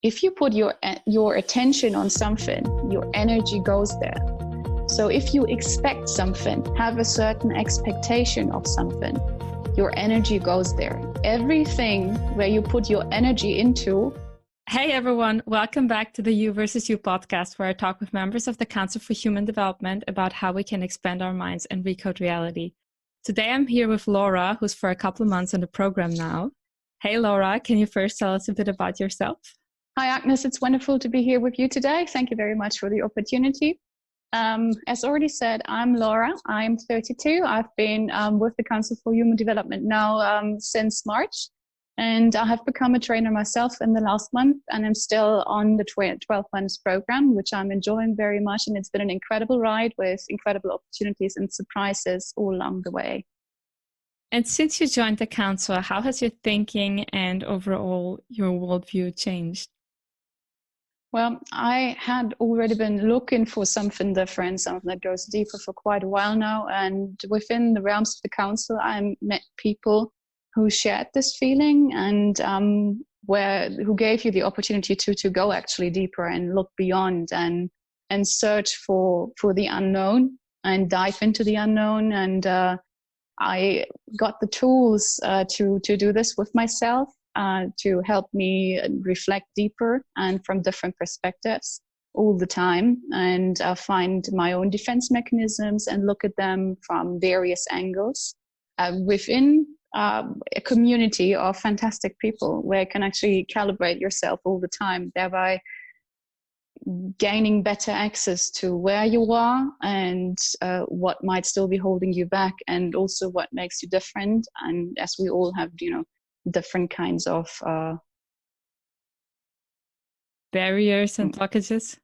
if you put your attention on something, your energy goes there. So if you expect something, have a certain expectation of something, your energy goes there. Everything where you put your energy into. Hey everyone, welcome back to the You versus You podcast, where I talk with members of the Council for Human Development about how we can expand our minds and recode reality. Today I'm here with Laura, who's for a couple of months on the program now. Hey Laura, can you first tell us a bit about yourself? Hi Agnes, it's wonderful to be here with you today. Thank you very much for the opportunity. As already said, I'm Laura. I'm 32. I've been with the Council for Human Development now since March, and I have become a trainer myself in the last month, and I'm still on the 12 months program, which I'm enjoying very much, and it's been an incredible ride with incredible opportunities and surprises all along the way. And since you joined the Council, how has your thinking and overall your worldview changed? Well, I had already been looking for something different, something that goes deeper for quite a while now. And within the realms of the council, I met people who shared this feeling and who gave you the opportunity to go actually deeper and look beyond and search for the unknown and dive into the unknown. And I got the tools to do this with myself. To help me reflect deeper and from different perspectives all the time, and find my own defense mechanisms and look at them from various angles within a community of fantastic people where you can actually calibrate yourself all the time, thereby gaining better access to where you are and what might still be holding you back, and also what makes you different. And as we all have, different kinds of barriers and blockages.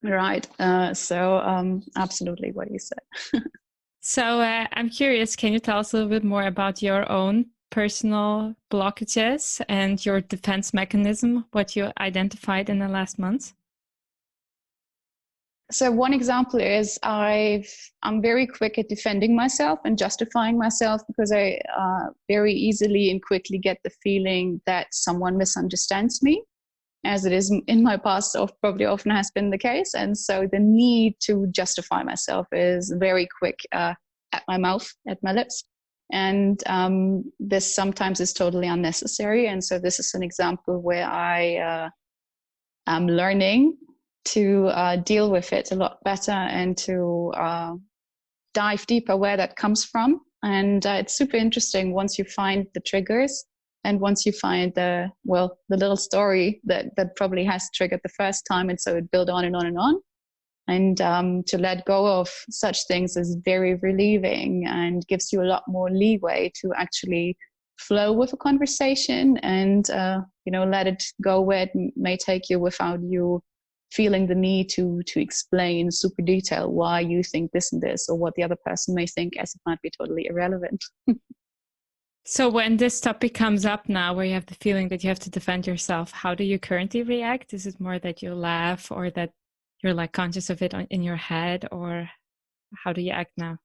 Right. So absolutely what you said. So I'm curious, can you tell us a little bit more about your own personal blockages and your defense mechanism, what you identified in the last months? So one example is I'm very quick at defending myself and justifying myself, because I very easily and quickly get the feeling that someone misunderstands me, as it is in my past probably often has been the case. And so the need to justify myself is very quick at my lips. And this sometimes is totally unnecessary. And so this is an example where I am learning to deal with it a lot better and to dive deeper where that comes from. And it's super interesting once you find the triggers and once you find the little story that probably has triggered the first time, and so it builds on and on and on. And to let go of such things is very relieving and gives you a lot more leeway to actually flow with a conversation and let it go where it may take you without you feeling the need to explain super detail why you think this and this, or what the other person may think, as it might be totally irrelevant. So when this topic comes up now, where you have the feeling that you have to defend yourself, how do you currently react? Is it more that you laugh, or that you're like conscious of it in your head, or how do you act now?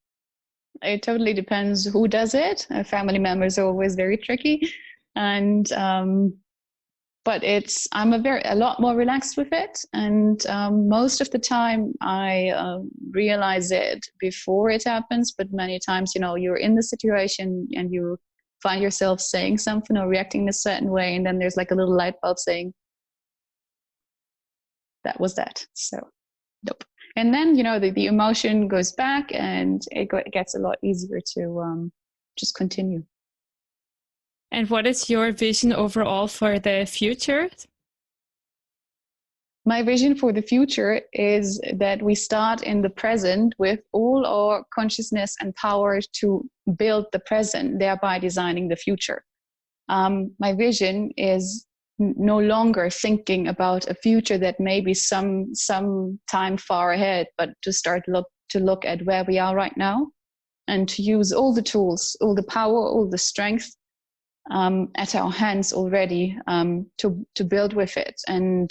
It totally depends who does it. Family members are always very tricky, and but I'm a lot more relaxed with it, and most of the time I realize it before it happens. But many times, you're in the situation and you find yourself saying something or reacting in a certain way, and then there's like a little light bulb saying, "That was that." So, nope. And then the emotion goes back, and it gets a lot easier to just continue. And what is your vision overall for the future? My vision for the future is that we start in the present with all our consciousness and power to build the present, thereby designing the future. My vision is no longer thinking about a future that may be some time far ahead, but to start to look at where we are right now, and to use all the tools, all the power, all the strength at our hands already to build with it, and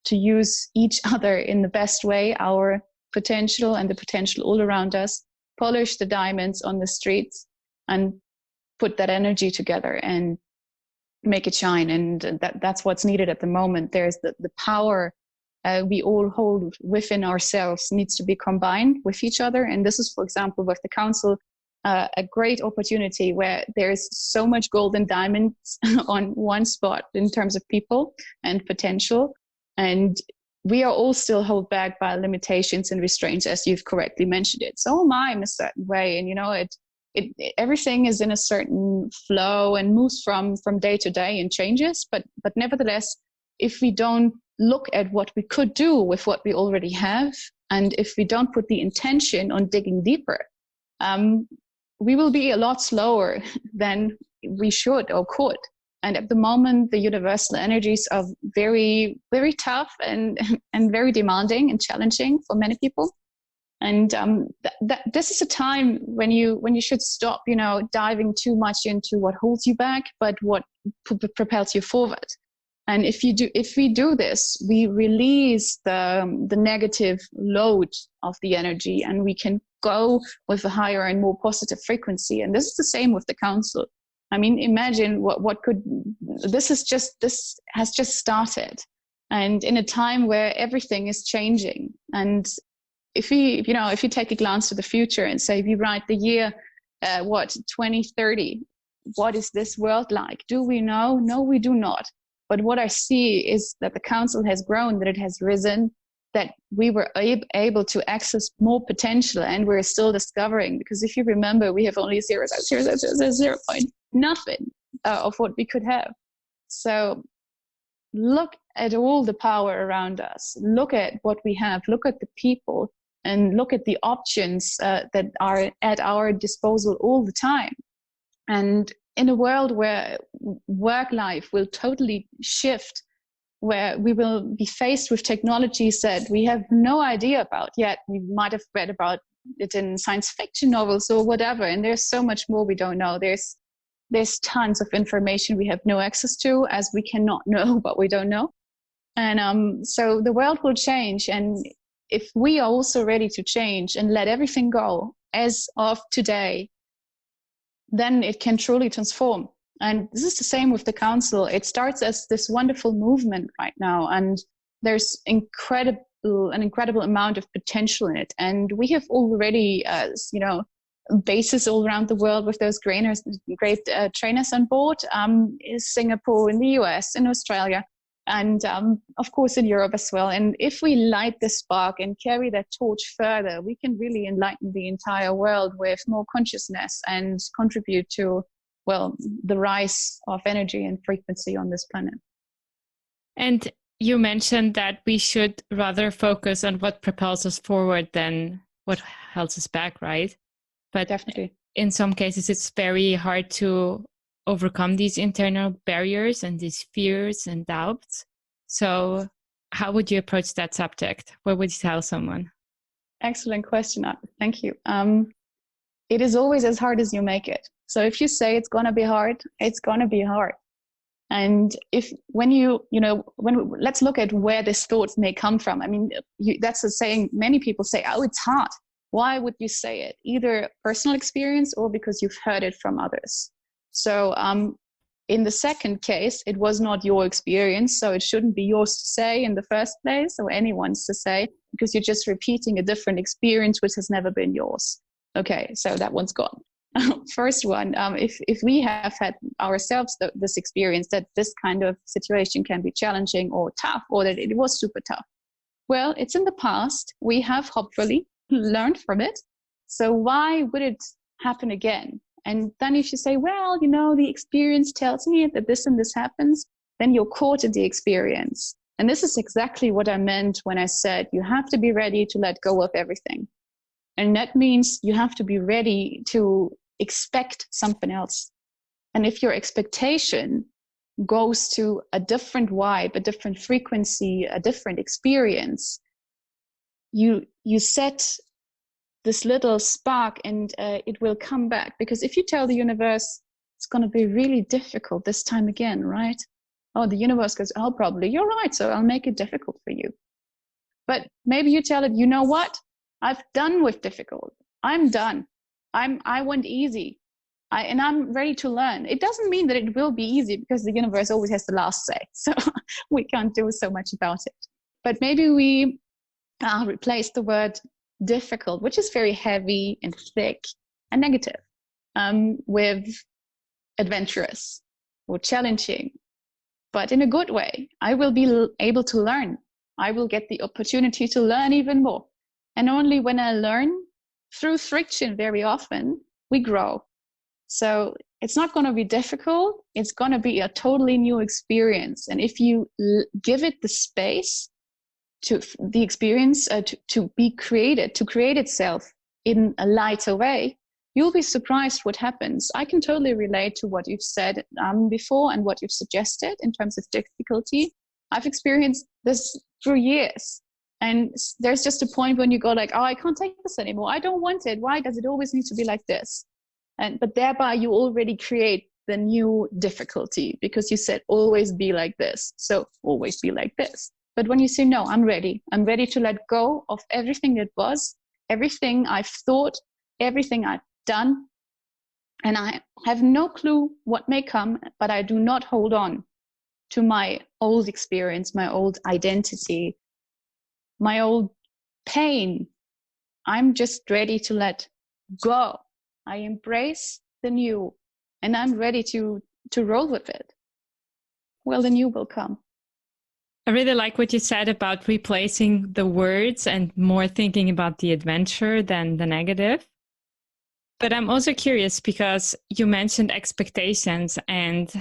to use each other in the best way, our potential and the potential all around us, polish the diamonds on the streets, and put that energy together and make it shine. And that's what's needed at the moment. There's the power we all hold within ourselves needs to be combined with each other. And this is, for example, with the council, a great opportunity where there's so much gold and diamonds on one spot in terms of people and potential. And we are all still held back by limitations and restraints, as you've correctly mentioned it. So am I in a certain way. And, you know, everything is in a certain flow and moves from day to day and changes. But nevertheless, if we don't look at what we could do with what we already have, and if we don't put the intention on digging deeper, we will be a lot slower than we should or could. And at the moment, the universal energies are very, very tough and very demanding and challenging for many people. And this is a time when you should stop, you know, diving too much into what holds you back, but what propels you forward. And if we do this, we release the negative load of the energy, and we can go with a higher and more positive frequency. And this is the same with the council. I mean, imagine this has just started, and in a time where everything is changing. And if you take a glance to the future and say, we write the year 2030, what is this world like? Do we know? No, we do not. But what I see is that the council has grown, that it has risen, that we were able to access more potential, and we're still discovering. Because if you remember, we have only 0.0 nothing of what we could have. So look at all the power around us. Look at what we have. Look at the people, and look at the options that are at our disposal all the time. And in a world where work life will totally shift, where we will be faced with technologies that we have no idea about yet. We might have read about it in science fiction novels or whatever, and there's so much more we don't know. There's tons of information we have no access to, as we cannot know what we don't know. And so the world will change, and if we are also ready to change and let everything go as of today, then it can truly transform. And this is the same with the council. It starts as this wonderful movement right now, and there's an incredible amount of potential in it. And we have already, bases all around the world with those great trainers on board, in Singapore, in the US, in Australia, and of course in Europe as well. And if we light the spark and carry that torch further, we can really enlighten the entire world with more consciousness and contribute to, well, the rise of energy and frequency on this planet. And you mentioned that we should rather focus on what propels us forward than what holds us back, right? But definitely, in some cases, it's very hard to overcome these internal barriers and these fears and doubts. So how would you approach that subject? What would you tell someone? Excellent question. Thank you. It is always as hard as you make it. So if you say it's going to be hard, it's going to be hard. And let's look at where this thought may come from. I mean, that's a saying many people say, oh, it's hard. Why would you say it? Either personal experience or because you've heard it from others. So in the second case, it was not your experience, so it shouldn't be yours to say in the first place, or anyone's to say, because you're just repeating a different experience which has never been yours. Okay, so that one's gone. First one, if we have had ourselves this experience that this kind of situation can be challenging or tough, or that it was super tough, well, it's in the past. We have hopefully learned from it. So why would it happen again? And then if you say, well, the experience tells me that this and this happens, then you're caught in the experience. And this is exactly what I meant when I said you have to be ready to let go of everything. And that means you have to be ready to expect something else. And if your expectation goes to a different vibe, a different frequency, a different experience, you set this little spark, and it will come back. Because if you tell the universe it's going to be really difficult this time again, right? Oh, the universe goes, oh, probably you're right, so I'll make it difficult for you. But maybe you tell it, you know what? I've done with difficult. I'm done. I want easy. And I'm ready to learn. It doesn't mean that it will be easy, because the universe always has the last say. So we can't do so much about it. But maybe we replace the word difficult, which is very heavy and thick and negative, with adventurous or challenging, but in a good way. I will be able to learn. I will get the opportunity to learn even more. And only when I learn through friction, very often, we grow. So it's not going to be difficult. It's going to be a totally new experience. And if you give it the space to the experience to be created, to create itself in a lighter way, you'll be surprised what happens. I can totally relate to what you've said before and what you've suggested in terms of difficulty. I've experienced this for years. And there's just a point when you go like, oh, I can't take this anymore. I don't want it. Why does it always need to be like this? But thereby you already create the new difficulty, because you said always be like this. So always be like this. But when you say, no, I'm ready to let go of everything that was, everything I've thought, everything I've done. And I have no clue what may come, but I do not hold on to my old experience, my old identity, my old pain. I'm just ready to let go. I embrace the new, and I'm ready to roll with it. Well, the new will come. I really like what you said about replacing the words and more thinking about the adventure than the negative. But I'm also curious, because you mentioned expectations, and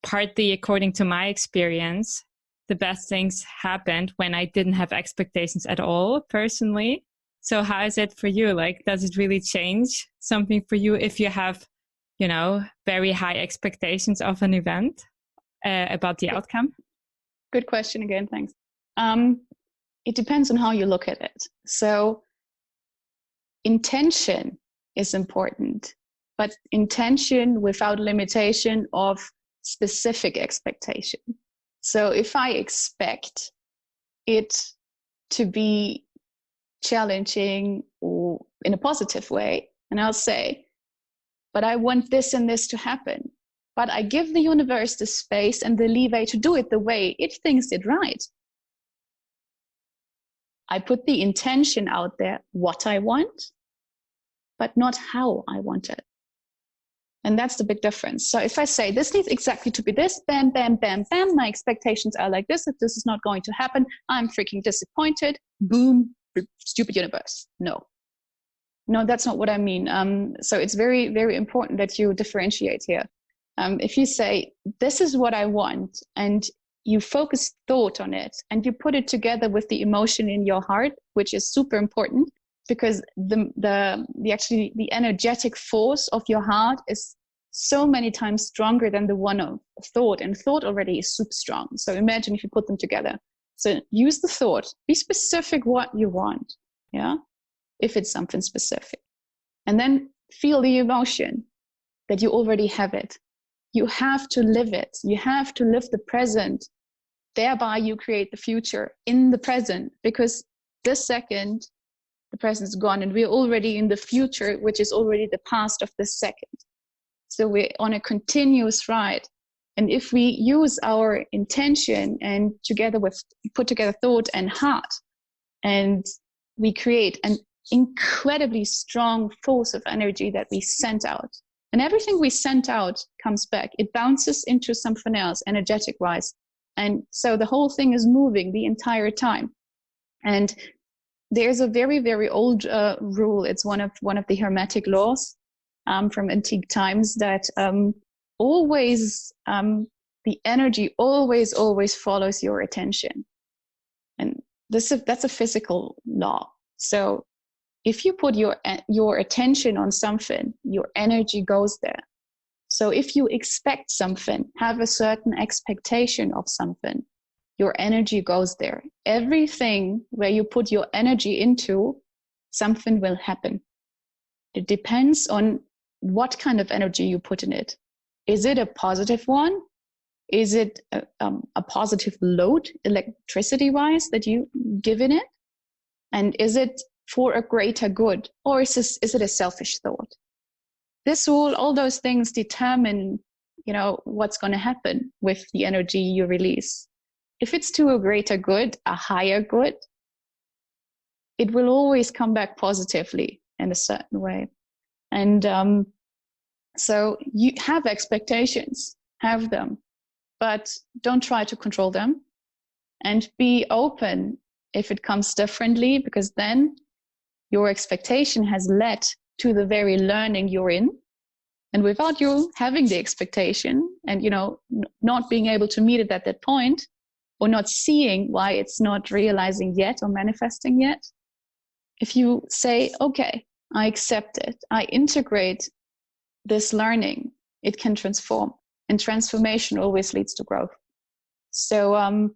partly according to my experience, the best things happened when I didn't have expectations at all, personally. So how is it for you? Like, does it really change something for you if you have, very high expectations of an event about the outcome? Good question again, thanks. It depends on how you look at it. So intention is important, but intention without limitation of specific expectation. So if I expect it to be challenging or in a positive way, and I'll say, but I want this and this to happen, but I give the universe the space and the leeway to do it the way it thinks it right. I put the intention out there, what I want, but not how I want it. And that's the big difference. So if I say this needs exactly to be this, bam, bam, bam, bam, my expectations are like this. If this is not going to happen, I'm freaking disappointed. Boom, stupid universe. No, that's not what I mean. So it's very, very important that you differentiate here. If you say, this is what I want, and you focus thought on it, and you put it together with the emotion in your heart, which is super important, because the energetic force of your heart is so many times stronger than the one of thought, and thought already is super strong. So imagine if you put them together. So use the thought, be specific what you want, yeah, if it's something specific, and then feel the emotion that you already have it. You have to live it. You have to live the present. Thereby you create the future in the present, because this second, the present is gone, and we're already in the future, which is already the past of this second. So we're on a continuous ride. And if we use our intention and put together thought and heart, and we create an incredibly strong force of energy that we send out. And everything we send out comes back. It bounces into something else, energetic wise. And so the whole thing is moving the entire time. And there's a very, very old rule. It's one of the Hermetic laws from antique times, that always the energy always follows your attention. And that's a physical law. So if you put your attention on something, your energy goes there. So if you expect something, have a certain expectation of something, your energy goes there. Everything where you put your energy into, something will happen. It depends on what kind of energy you put in it. Is it a positive one? Is it a positive load, electricity-wise, that you give in it? And is it for a greater good? Or is it a selfish thought? all those things determine, what's going to happen with the energy you release. If it's to a greater good, a higher good, it will always come back positively in a certain way. And so you have expectations, have them, but don't try to control them, and be open if it comes differently, because then your expectation has led to the very learning you're in. And without you having the expectation and, not being able to meet it at that point, or not seeing why it's not realizing yet or manifesting yet, if you say, okay, I accept it, I integrate this learning, it can transform. And transformation always leads to growth. So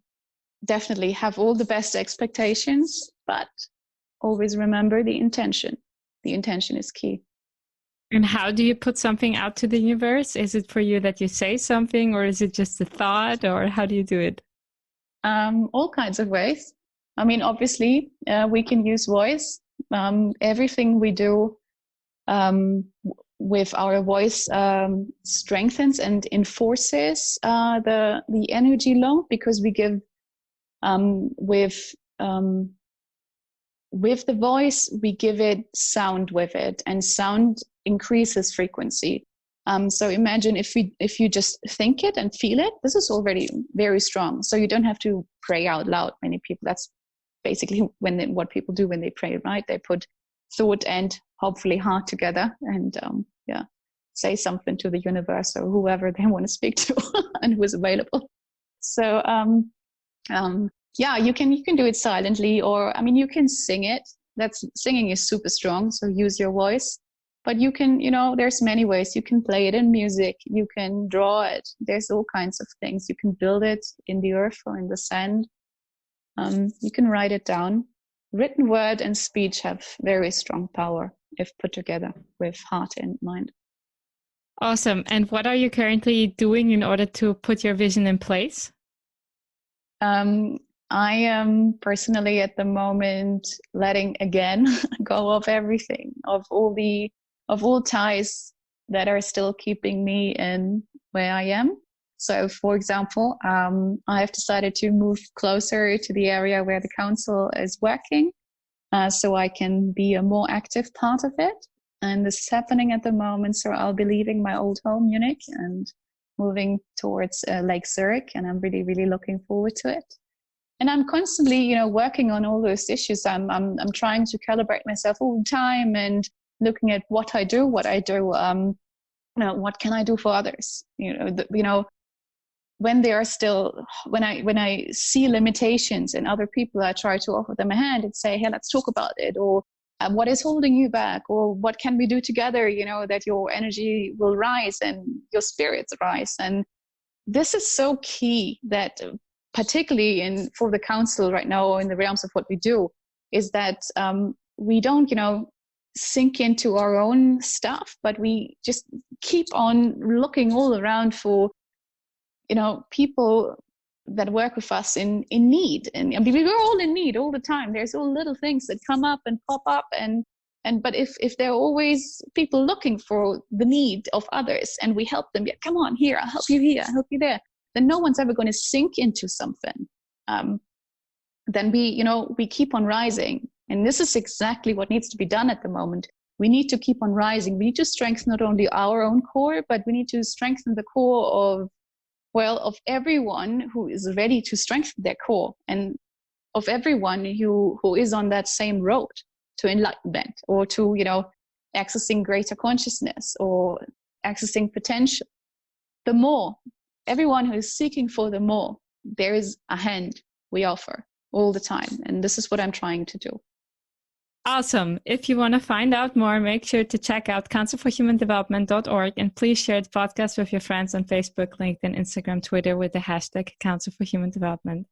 definitely have all the best expectations, but always remember the intention. The intention is key. And how do you put something out to the universe? Is it for you that you say something, or is it just a thought, or how do you do it? All kinds of ways. I mean, obviously, we can use voice. Everything we do with our voice strengthens and enforces the energy load, because we give with the voice, we give it sound with it, and sound increases frequency. So imagine if you just think it and feel it, this is already very strong. So you don't have to pray out loud. Many people, that's basically what people do when they pray, right? They put thought and hopefully heart together and say something to the universe or whoever they want to speak to and who is available. So you can do it silently, or you can sing it. Singing is super strong, so use your voice. But you can, there's many ways. You can play it in music, you can draw it. There's all kinds of things. You can build it in the earth or in the sand. You can write it down. Written word and speech have very strong power if put together with heart and mind. Awesome. And what are you currently doing in order to put your vision in place? I am personally at the moment letting again go of everything, of all ties that are still keeping me in where I am. So, for example, I have decided to move closer to the area where the council is working, so I can be a more active part of it. And this is happening at the moment. So I'll be leaving my old home, Munich, and moving towards Lake Zurich, and I'm really, really looking forward to it. And I'm constantly, working on all those issues. I'm trying to calibrate myself all the time and looking at what I do. What can I do for others? When I see limitations in other people, I try to offer them a hand and say, hey, let's talk about it. Or what is holding you back? Or what can we do together, that your energy will rise and your spirits rise. And this is so key, that particularly for the council right now, or in the realms of what we do, is that we don't, sink into our own stuff, but we just keep on looking all around for, people that work with us in need. And we're all in need all the time. There's all little things that come up and pop up, but if there are always people looking for the need of others, and we help them, come on, here, I'll help you here, I'll help you there, then no one's ever going to sink into something. Then we keep on rising. And this is exactly what needs to be done at the moment. We need to keep on rising. We need to strengthen not only our own core, but we need to strengthen the core of everyone who is ready to strengthen their core, and of everyone who is on that same road to enlightenment, or to, accessing greater consciousness or accessing potential. The more, everyone who is seeking for the more, there is a hand we offer all the time. And this is what I'm trying to do. Awesome. If you want to find out more, make sure to check out councilforhumandevelopment.org, and please share the podcast with your friends on Facebook, LinkedIn, Instagram, Twitter with the hashtag Council for Human Development.